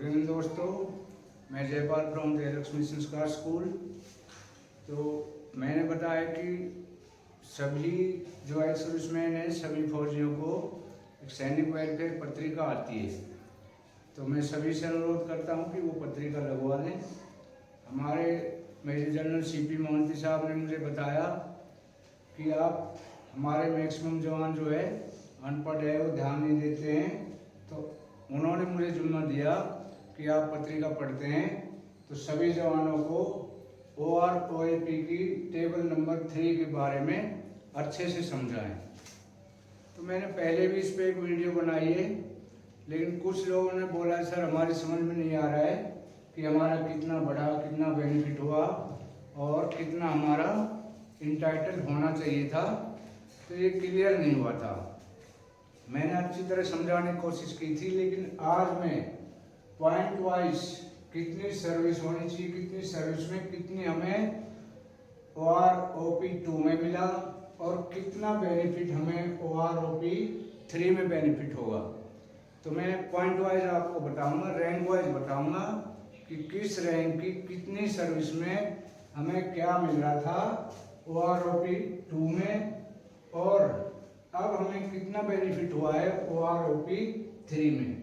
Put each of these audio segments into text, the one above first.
Good evening दोस्तों, मैं Jaipal from Jayalakshmi संस्कार स्कूल। तो मैंने बताया कि सभी जो एक्स सर्विसमैन हैं, सभी फौजियों को एक सैनिक वेलफेयर पत्रिका आती है। तो मैं सभी से अनुरोध करता हूं कि वो पत्रिका लगवा लें। हमारे मेजर जनरल सीपी मोहंती साहब ने मुझे बताया कि आप हमारे मैक्सिमम जवान जो है अनपढ़ है, वो ध्यान नहीं देते हैं। तो उन्होंने मुझे जिम्मा दिया कि आप पत्रिका पढ़ते हैं तो सभी जवानों को OROAP की टेबल नंबर 3 के बारे में अच्छे से समझाएं। तो मैंने पहले भी इस पर एक वीडियो बनाई है, लेकिन कुछ लोगों ने बोला सर हमारी समझ में नहीं आ रहा है कि हमारा कितना बढ़ा, कितना बेनिफिट हुआ और कितना हमारा इंटाइटल होना चाहिए था। तो ये क्लियर नहीं हुआ था। मैंने अच्छी तरह समझाने की कोशिश की थी, लेकिन आज मैं पॉइंट वाइज कितनी सर्विस होनी चाहिए, कितनी सर्विस में कितनी हमें OROP 2 में मिला और कितना बेनिफिट हमें OROP 3 में बेनिफिट होगा। तो मैं पॉइंट वाइज आपको बताऊंगा, रैंक वाइज बताऊंगा कि किस रैंक की कितनी सर्विस में हमें क्या मिल रहा था OROP 2 में और अब हमें कितना बेनिफिट हुआ है OROP 3 में।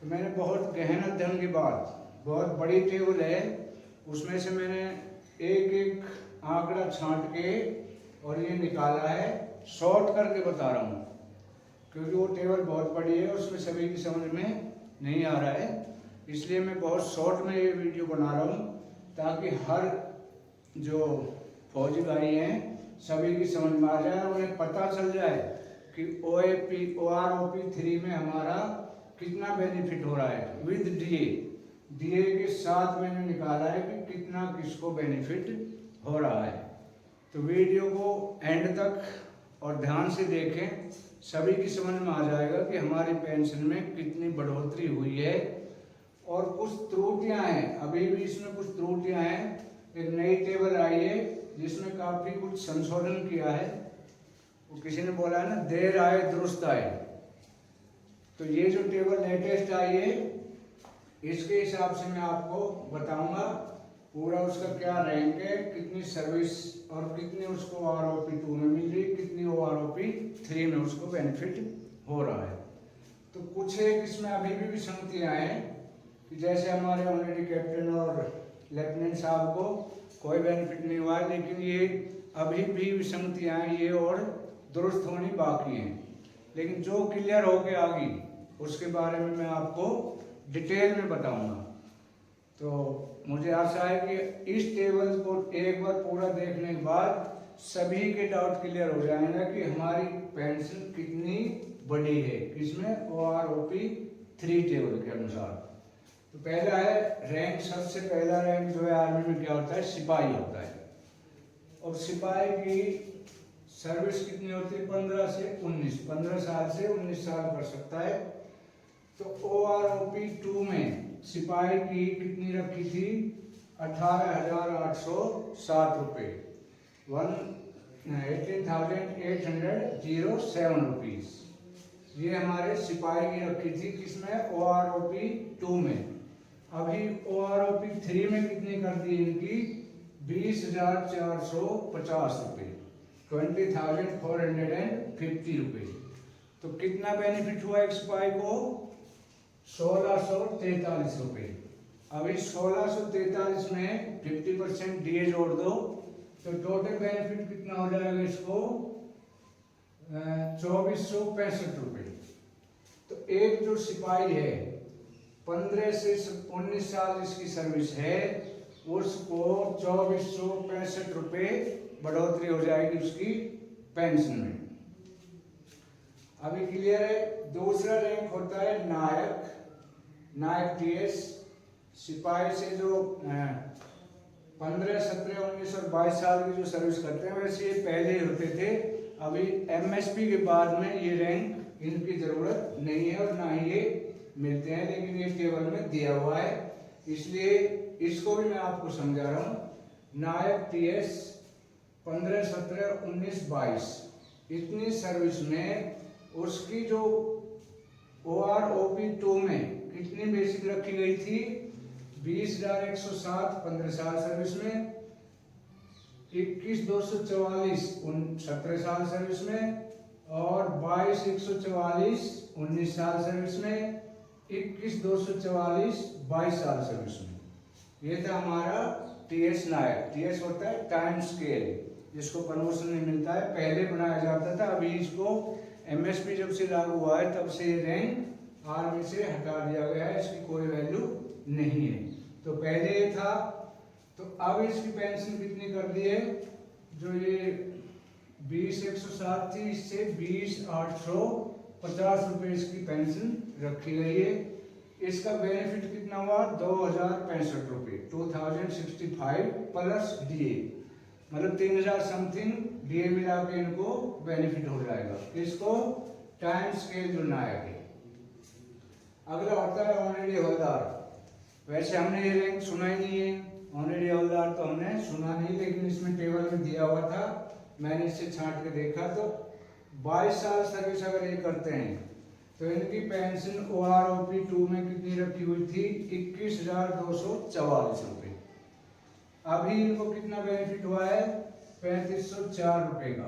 तो मैंने बहुत गहन अध्ययन के बाद, बहुत बड़ी टेबल है, उसमें से मैंने एक एक आंकड़ा छांट के और ये निकाला है। शॉर्ट करके बता रहा हूँ क्योंकि वो टेबल बहुत बड़ी है, उसमें सभी की समझ में नहीं आ रहा है, इसलिए मैं बहुत शॉर्ट में ये वीडियो बना रहा हूँ ताकि हर जो फौजी भाई हैं सभी की समझ में आ जाए, उन्हें पता चल जाए कि OROP 3 में हमारा कितना बेनिफिट हो रहा है विद DA के साथ। मैंने निकाला है कि कितना किसको बेनिफिट हो रहा है। तो वीडियो को एंड तक और ध्यान से देखें, सभी की समझ में आ जाएगा कि हमारी पेंशन में कितनी बढ़ोतरी हुई है। और कुछ त्रुटियां हैं, अभी भी इसमें कुछ त्रुटियां हैं। एक नई टेबल आई है जिसमें काफी कुछ संशोधन किया है। वो किसी ने बोला है ना, देर आए दुरुस्त आए। तो ये जो टेबल लेटेस्ट आई है, इसके हिसाब से मैं आपको बताऊंगा पूरा उसका क्या रैंक है, कितनी सर्विस और कितनी उसको OROP 2 में मिल रही, कितनी OROP 3 में उसको बेनिफिट हो रहा है। तो कुछ एक इसमें अभी भी विसंगतियां हैं कि जैसे हमारे ऑनरेडी कैप्टन और लेफ्टिनेंट साहब को कोई बेनिफिट नहीं हुआ है, लेकिन ये अभी भी विसंगतियां हैं ये और दुरुस्त होनी बाकी हैं। लेकिन जो क्लियर होके आ गई उसके बारे में मैं आपको डिटेल में बताऊंगा। तो मुझे आशा है कि इस टेबल को एक बार पूरा देखने के बाद सभी के डाउट क्लियर हो जाएंगे कि हमारी पेंशन कितनी बड़ी है, किसमें OROP 3 टेबल के अनुसार। तो पहला है रैंक, सबसे पहला रैंक जो है आर्मी में क्या होता है, सिपाही होता है। और सिपाही की सर्विस कितनी होती है, 15 से 19, 15 साल से 19 साल कर सकता है। तो OROP 2 में सिपाही की कितनी रखी थी, 18,807 रुपये, 18,807 रुपीज। ये हमारे सिपाही की रखी थी, किसमें OROP 2 में। अभी OROP 3 में कितनी कर दी इनकी, 20,450 रुपये, 20,450 रुपये। तो कितना बेनिफिट हुआ एक सिपाही को, 1,643 रुपये। अभी 1,643 में 50% DA जोड़ दो तो टोटल बेनिफिट कितना हो जाएगा इसको, 2,465 रुपये। तो एक जो सिपाही है 15 से 19 साल जिसकी सर्विस है, उसको 2,465 रुपये बढ़ोतरी हो जाएगी उसकी पेंशन में। अभी क्लियर है। दूसरा रैंक होता है नायक TS। सिपाही से जो 15, 17, 19 और 22 साल की जो सर्विस करते हैं, वैसे ये पहले ही होते थे। अभी MSP के बाद में ये रैंक इनकी जरूरत नहीं है और ना ही ये मिलते हैं, लेकिन ये टेबल में दिया हुआ है, इसलिए इसको भी मैं आपको समझा रहा हूँ। नायक TS 15, 17, 19, 22 इतनी सर्विस में उसकी जो OROP 2 में कितनी बेसिक रखी गई थी? 20,107 15 साल सर्विस में, 21,244 17 साल सर्विस में, और 22,144 19 साल सर्विस में, 21,244 22 साल सर्विस में। ये था हमारा टीएस नायक। टीएस होता है टाइम स्केल, जिसको प्रमोशन नहीं मिलता है, पहले बनाया जाता था। अभी इसको एमएसपी जब से लागू हुआ है तब से ये रैंक आर्मी से हटा दिया गया है, इसकी कोई वैल्यू नहीं है। तो पहले ये था, तो अब इसकी पेंशन कितनी कर दी है? जो ये 20,107 थी, इससे 20,850 रुपये इसकी पेंशन रखी गई है। इसका बेनिफिट कितना हुआ? 2,065 रुपये, 2065 प्लस डीए, मतलब 3,000 समथिंग डीए मिला के इनको बेनिफिट हो जाएगा। इसको टाइम स्केल जो नायक है। अगला होता है ऑनरेडी हवलदार। वैसे हमने ये रैंक सुना ही नहीं है, ऑनरेडी हवलदार तो हमने सुना नहीं, लेकिन इसमें टेबल में दिया हुआ था, मैंने इसे छांट के देखा। तो 22 साल सर्विस अगर ये करते हैं तो इनकी पेंशन OROP 2 में कितनी रखी हुई थी? 21,244 रुपये। अभी इनको कितना बेनिफिट हुआ है? 3,504 रुपये का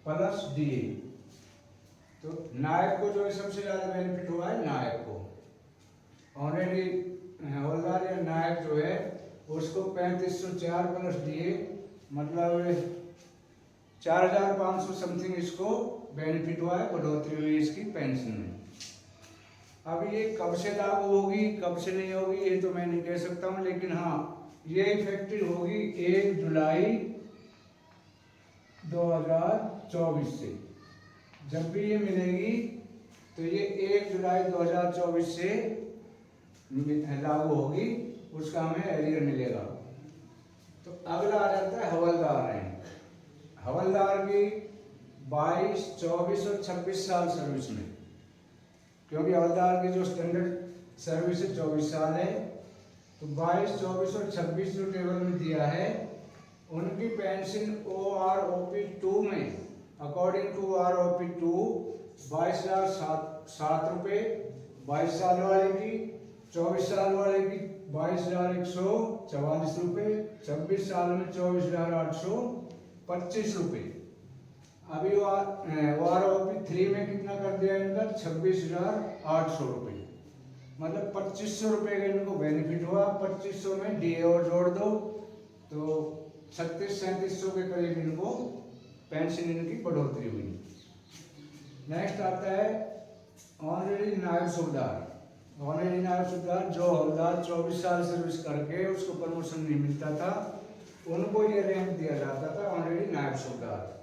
प्लस डीए। तो नायक को जो है सबसे ज्यादा बेनिफिट हुआ है, नायक को। ऑलरेडी हवलदार या नायक जो है उसको 3,504 प्लस डीए, मतलब 4,500 समथिंग इसको बेनिफिट हुआ है, बढ़ोतरी हुई इसकी पेंशन में। अब ये कब से लागू होगी, कब से नहीं होगी, ये तो मैं नहीं कह सकता हूँ, लेकिन हाँ ये इफेक्टिव होगी 1 जुलाई 2024 से। जब भी ये मिलेगी तो ये 1 जुलाई 2024 से लागू होगी, उसका हमें एरियर मिलेगा। तो अगला आ जाता है हवलदार रैंक। हवलदार की 22, 24 और 26 साल सर्विस में, क्योंकि हवलदार की जो स्टैंडर्ड सर्विस है 24 साल है, तो 22, 24 और 26 जो टेबल में दिया है उनकी पेंशन OROP 2 में, अकॉर्डिंग टू OROP 2 22,007 रुपये 22 साल वाले की, 24 साल वाले की 22,144 रुपये, 26 साल में 24,825 रुपये। अभी OROP 3 में कितना कर दिया इनका? 26,800 रुपये, मतलब 2,500 रुपये का इनको बेनिफिट हुआ। 2,500 में डीए और जोड़ दो तो 3600-3700 के करीब इनको पेंशन इनकी बढ़ोतरी हुई। नेक्स्ट आता है ऑनरेडी नायब सूबेदार। ऑनरेडी नायब सूबेदार जो हवलदार 24 साल सर्विस करके उसको प्रमोशन नहीं मिलता था, उनको ये रैंक दिया जाता था ऑनरेडी नायब सूबेदार।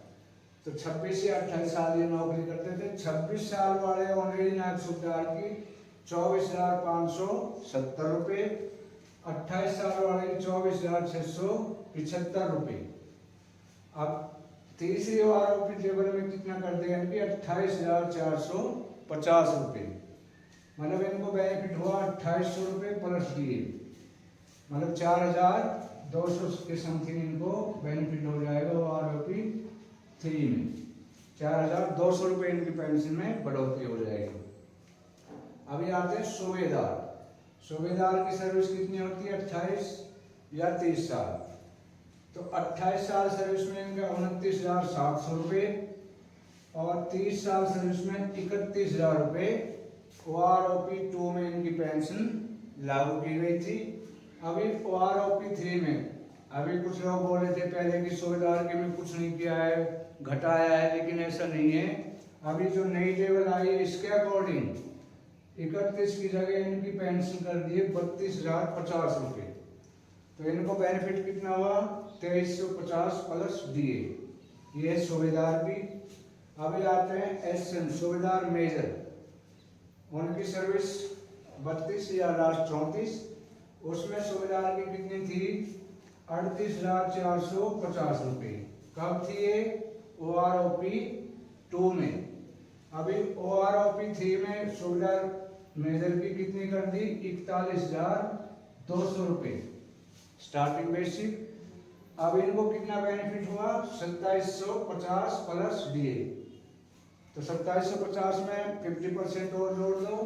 तो 26 से 28 साल ये नौकरी करते थे। 26 साल वाले ऑनरेडी नायब सूबेदार की 24,570 रुपये, 28 साल वाले की 24,675 रुपये। अब तीसरी OROP टेबल में कितना कर दिया इनकी? 28,450 रुपये, मतलब इनको बेनिफिट हुआ 2,800 रुपये प्लस डीए, मतलब 4,200 के समथिंग इनको बेनिफिट हो जाएगा OROP 3 में। 4,200 रुपये इनकी पेंशन में बढ़ोतरी हो जाएगी। अभी आते हैं सूबेदार। सूबेदार की सर्विस कितनी होती है? 28 या 30 साल। तो 28 साल सर्विस में इनका 29,700 रुपये, और 30 साल सर्विस में 31,000 रुपये OROP 2 में इनकी पेंशन लागू की गई थी। अभी OROP 3 में, अभी कुछ लोग बोल रहे थे पहले कि सूबेदार के में कुछ नहीं किया है, घटाया है, लेकिन ऐसा नहीं है। अभी जो नई टेबल आई है इसके अकॉर्डिंग 31 की जगह इनकी पेंशन कर दी है 32,050 रुपये। तो इनको बेनिफिट कितना हुआ? 2,350 प्लस डीए। ये है सूबेदार की। अभी आते हैं SN सूबेदार मेजर। उनकी सर्विस 32 या लास्ट 34, उसमें सूबेदार की कितनी थी? 38,450 रुपये। कब थी ये? OROP 2 में। अभी OROP 3 में सूबेदार मेजर की कितनी कर दी? 41,200 रुपये स्टार्टिंग बेसिक। अब इनको कितना बेनिफिट हुआ? 2750 प्लस डीए। तो 2750 में 50% और जोड़ दो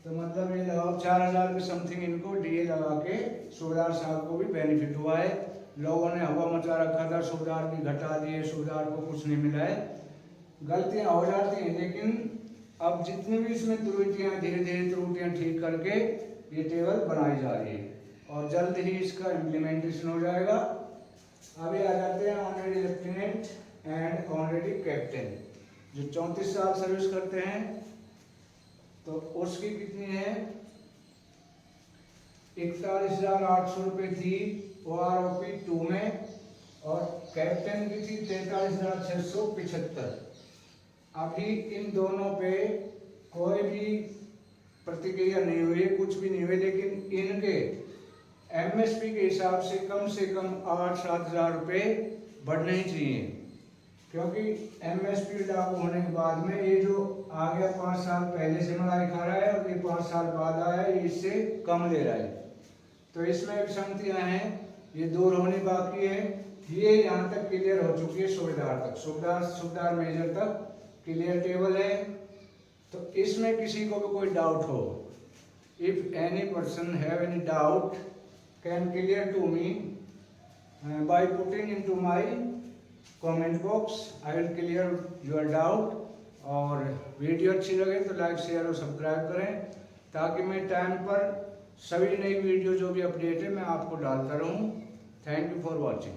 तो मतलब ये लगाओ 4000 के समथिंग इनको डीए लगा के सूबेदार साहब को भी बेनिफिट हुआ है। लोगों ने हवा मचा रखा था, सूबेदार भी घटा दिए, सूबेदार को कुछ नहीं मिला है। गलतियां हो जाती हैं, लेकिन अब जितनी भी इसमें त्रुटियां, धीरे धीरे त्रुटियां ठीक करके ये टेबल बनाई जा रही है और जल्द ही इसका इम्प्लीमेंटेशन हो जाएगा। अभी आ जाते हैं honorary lieutenant and honorary captain. जो 34 साल सर्विस करते हैं तो उसकी कितनी है, 41,800 रुपये थी OROP 2 में, और कैप्टन की थी 43,675। अभी इन दोनों पे कोई भी प्रतिक्रिया नहीं हुई, कुछ भी नहीं हुई, लेकिन इनके MSP के हिसाब से कम 8-7 हज़ार रुपये बढ़ने ही चाहिए, क्योंकि MSP लागू होने के बाद में ये जो आ गया 5 साल पहले से मलाई खा रहा है और ये 5 साल बाद आया है, इससे कम ले रहा है। तो इसमें विसंगतियां हैं, ये दूर होनी बाकी है। ये यहाँ तक क्लियर हो चुकी है, सूबेदार तक, सूबेदार मेजर तक क्लियर टेबल है। तो इसमें किसी को भी कोई डाउट हो, if any person have any doubt can clear to me by putting into my comment box, I will clear your doubt. और वीडियो अच्छी लगे तो लाइक, शेयर और सब्सक्राइब करें, ताकि मैं टाइम पर सभी नई वीडियो जो भी अपडेट है मैं आपको डालता रहूं। Thank you for watching.